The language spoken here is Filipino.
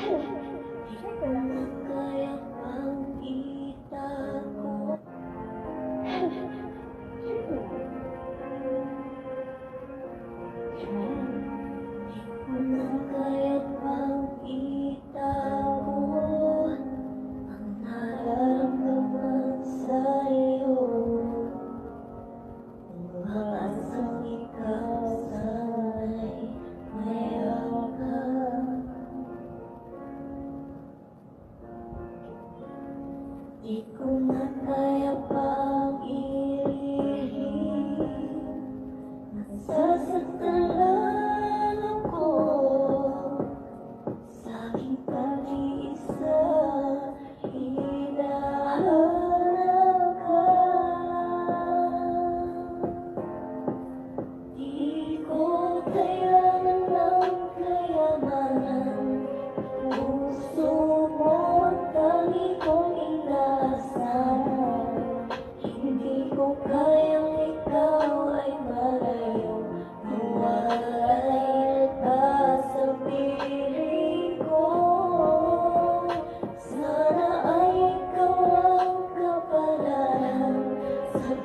Di ko na kaya pang itago. Di ko na kaya pang itago ang nararamdaman sa'yo. Umaasang ikaw sana'y mayroon ka. Di ko na kaya pang ilihim, nasasaktan lang ako sa aking pag-iisa. Hinahanap ka. Di ko kailangan ng kayamanan, puso mo ang tangi kong inaasahan. Hindi ko kayang ikaw ay malayo, mawalay pa sa piling ko. Sana ay ikaw ang kapalaran sa